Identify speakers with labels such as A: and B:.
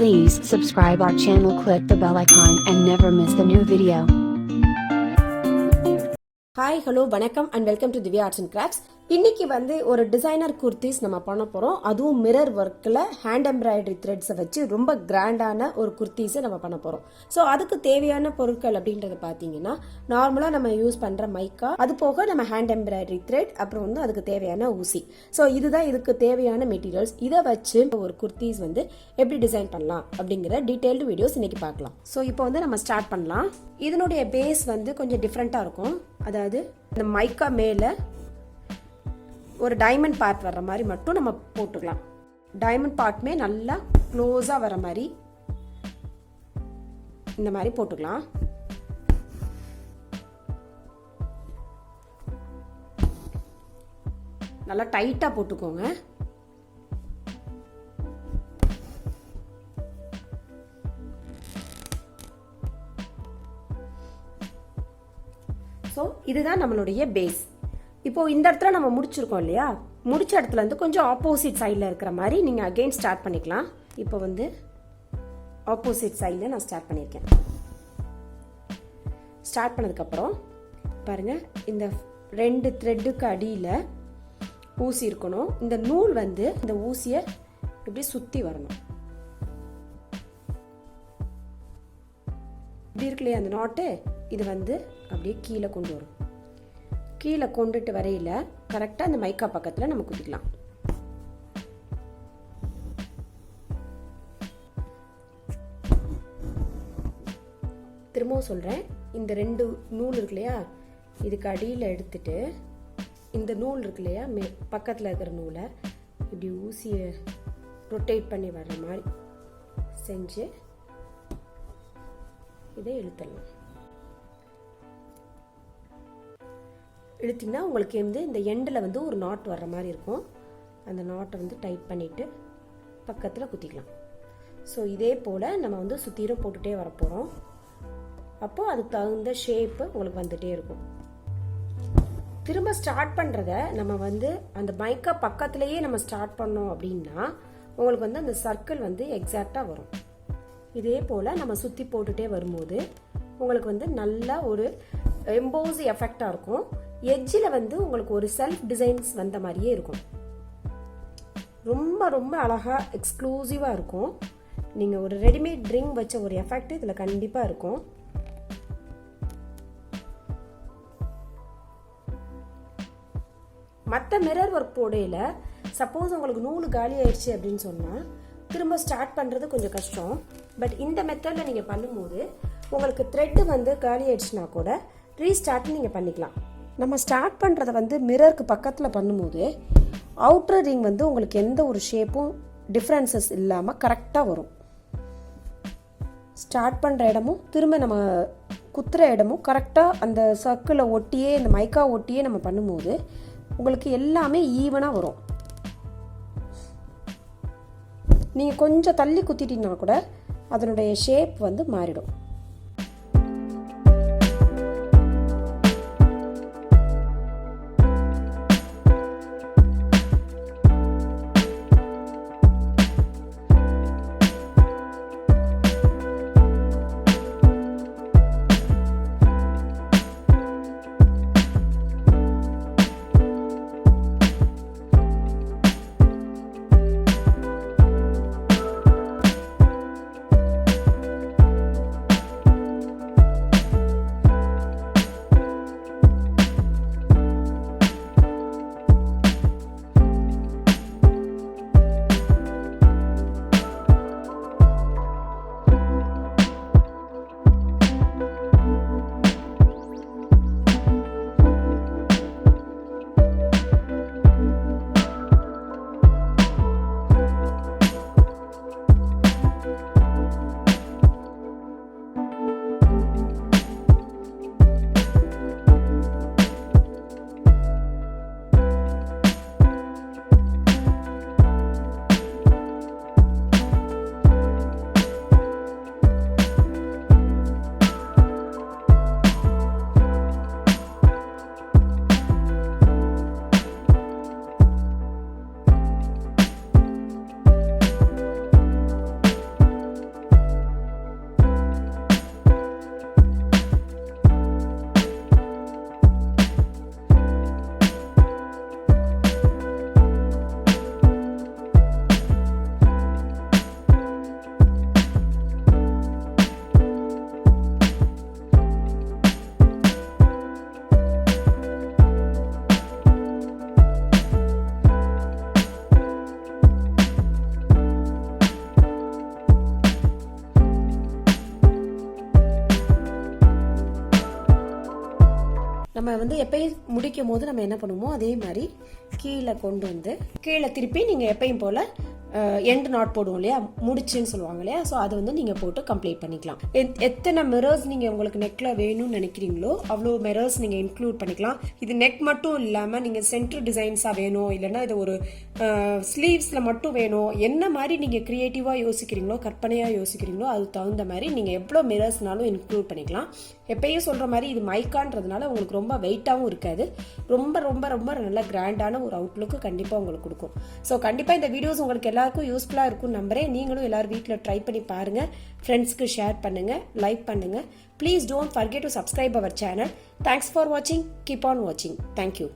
A: Please subscribe our channel, click the bell icon and never miss the new video.
B: Hi, hello, வணக்கம் and welcome to Dhivya Arts and Crafts. இன்னைக்கு ஒரு designer kurtis நம்ம பண்ண போறோம். அதுவும் mirror ஒர்க்ல hand embroidery த்ரெட்ஸை வச்சு ரொம்ப கிராண்டான ஒரு குர்த்திஸை நம்ம பண்ண போறோம். ஸோ அதுக்கு தேவையான பொருட்கள் அப்படின்றத பார்த்தீங்கன்னா நார்மலா நம்ம யூஸ் பண்ற மைக்கா, அது போக நம்ம ஹேண்ட் எம்ப்ராய்டரி த்ரெட், அப்புறம் அதுக்கு தேவையான ஊசி. ஸோ இதுதான் இதுக்கு தேவையான மெட்டீரியல்ஸ். இதை வச்சு ஒரு குர்த்திஸ் எப்படி டிசைன் பண்ணலாம் அப்படிங்கிற டீடைல்டு வீடியோஸ் இன்னைக்கு பார்க்கலாம். ஸோ இப்போ நம்ம ஸ்டார்ட் பண்ணலாம். இதனுடைய பேஸ் கொஞ்சம் டிஃப்ரெண்டா இருக்கும். அதாவது இந்த மைக்கா மேல ஒரு டைமண்ட் பார்ட் வர்ற மாதிரி மட்டும் நம்ம போட்டுக்கலாம். டைமண்ட் பார்ட்மே நல்லா க்ளோஸா வர மாதிரி இந்த மாதிரி போட்டுக்கலாம். நல்லா டைட்டா போட்டுக்கோங்க. ஸோ இதுதான் நம்மளுடைய பேஸ். இப்போ இந்த இடத்துல நம்ம முடிச்சிருக்கோம் இல்லையா, முடிச்ச இடத்துல கொஞ்சம் ஆப்போசிட் சைடில் இருக்கிற மாதிரி நீங்கள் அகெயின் ஸ்டார்ட் பண்ணிக்கலாம். இப்போ ஆப்போசிட் சைடில் நான் ஸ்டார்ட் பண்ணியிருக்கேன். ஸ்டார்ட் பண்ணதுக்கப்புறம் பாருங்க, இந்த ரெண்டு த்ரெட்டுக்கு அடியில் ஊசி இருக்கணும். இந்த நூல் இந்த ஊசியை இப்படி சுற்றி வரணும். இப்படி இருக்கு இல்லையா அந்த நாட்டு, இது அப்படியே கீழே கொண்டு வரும். கீழே கொண்டுட்டு வரையில கரெக்டாக அந்த மைக்கா பக்கத்தில் நம்ம குத்திக்கலாம். திரும்பவும் சொல்கிறேன், இந்த ரெண்டு நூல் இருக்கு இல்லையா, இதுக்கு அடியில் எடுத்துட்டு இந்த நூல் இருக்கு இல்லையா, பக்கத்தில் இருக்கிற நூலை இப்படி ஊசியை ரொட்டேட் பண்ணி வர்ற மாதிரி செஞ்சு இதை இழுத்துடலாம். இழுத்திங்கன்னா உங்களுக்கு இந்த எண்டில் ஒரு நாட் வர்ற மாதிரி இருக்கும். அந்த நாட்டை டைட் பண்ணிவிட்டு பக்கத்தில் குத்திக்கலாம். ஸோ இதே போல் நம்ம சுற்றிலும் போட்டுகிட்டே வரப்போகிறோம். அப்போது அதுக்கு தகுந்த ஷேப்பு உங்களுக்கு வந்துகிட்டே இருக்கும். திரும்ப ஸ்டார்ட் பண்ணுறத நம்ம அந்த மைக்கா பக்கத்துலேயே நம்ம ஸ்டார்ட் பண்ணோம் அப்படின்னா உங்களுக்கு அந்த சர்க்கிள் எக்ஸாக்டாக வரும். இதே போல் நம்ம சுற்றி போட்டுகிட்டே வரும்போது உங்களுக்கு நல்லா ஒரு எம்போசி எஃபெக்டாக இருக்கும். எட்ஜில் உங்களுக்கு ஒரு செல்ஃப் டிசைன்ஸ் வந்த மாதிரியே இருக்கும். ரொம்ப ரொம்ப அழகாக எக்ஸ்க்ளூசிவாக இருக்கும். நீங்கள் ஒரு ரெடிமேட் ரிங் வச்ச ஒரு எஃபெக்ட் இதில் கண்டிப்பாக இருக்கும். மற்ற மிரர் ஒர்க் போடையில் சப்போஸ் உங்களுக்கு நூல் காலி ஆயிடுச்சு அப்படின்னு சொன்னால் திரும்ப ஸ்டார்ட் பண்ணுறது கொஞ்சம் கஷ்டம். பட் இந்த மெத்தடில் நீங்கள் பண்ணும்போது உங்களுக்கு த்ரெட்டு காலி ஆயிடுச்சுன்னா கூட ரீஸ்டார்ட் நீங்கள் பண்ணிக்கலாம். நம்ம ஸ்டார்ட் பண்ணுறத மிரருக்கு பக்கத்தில் பண்ணும்போது அவுட்டர் ரிங் உங்களுக்கு எந்த ஒரு ஷேப்பும் டிஃப்ரென்சஸ் இல்லாமல் கரெக்டாக வரும். ஸ்டார்ட் பண்ணுற இடமும் திரும்ப நம்ம குத்துற இடமும் கரெக்டாக அந்த சர்க்கிளை ஒட்டியே, இந்த மைக்கா ஒட்டியே நம்ம பண்ணும்போது உங்களுக்கு எல்லாமே ஈவனாக வரும். நீங்கள் கொஞ்சம் தள்ளி குத்திட்டீங்கன்னா கூட அதனுடைய ஷேப் மாறிடும். வந்து எப்பயும் முடிக்கும் போது நம்ம என்ன பண்ணுவோமோ அதே மாதிரி கீழே கொண்டு வந்து கீழே திருப்பி நீங்கள் எப்பயும் போல் எண்ட் நாட் போடுவோம் இல்லையா, முடிச்சுன்னு சொல்லுவாங்க இல்லையா, ஸோ அதை வந்து நீங்கள் போட்டு கம்ப்ளீட் பண்ணிக்கலாம். எத்தனை மிரர்ஸ் நீங்கள் உங்களுக்கு நெக்கில் வேணும்னு நினைக்கிறீங்களோ அவ்வளோ மிரர்ஸ் நீங்கள் இன்க்ளூட் பண்ணிக்கலாம். இது நெக் மட்டும் இல்லாமல் நீங்கள் சென்டர் டிசைன்ஸாக வேணும், இல்லைன்னா இது ஒரு ஸ்லீவ்ஸில் மட்டும் வேணும், என்ன மாதிரி நீங்கள் க்ரியேட்டிவாக யோசிக்கிறீங்களோ கற்பனையாக யோசிக்கிறீங்களோ அதுக்கு தகுந்த மாதிரி நீங்கள் எவ்வளோ மிரர்ஸ்னாலும் இன்க்ளூட் பண்ணிக்கலாம். எப்பயும் சொல்கிற மாதிரி இது மைக்கான்றதுனால உங்களுக்கு ரொம்ப வெயிட்டாகவும் இருக்காது, ரொம்ப ரொம்ப ரொம்ப நல்ல கிராண்டான ஒரு அவுட்லுக்கு கண்டிப்பாக உங்களுக்கு கொடுக்கும். ஸோ கண்டிப்பாக இந்த வீடியோஸ் உங்களுக்கு எல்லாருக்கும் யூஸ்ஃபுல்லாக இருக்கும் நம்புறேன். நீங்களும் எல்லாரும் வீட்டில் ட்ரை பண்ணி பாருங்கள், ஃப்ரெண்ட்ஸ்க்கு ஷேர் பண்ணுங்கள், லைக் பண்ணுங்கள். Please don't forget to subscribe our channel. Thanks for வாட்சிங். கீப் ஆன் வாட்சிங். தேங்க்யூ.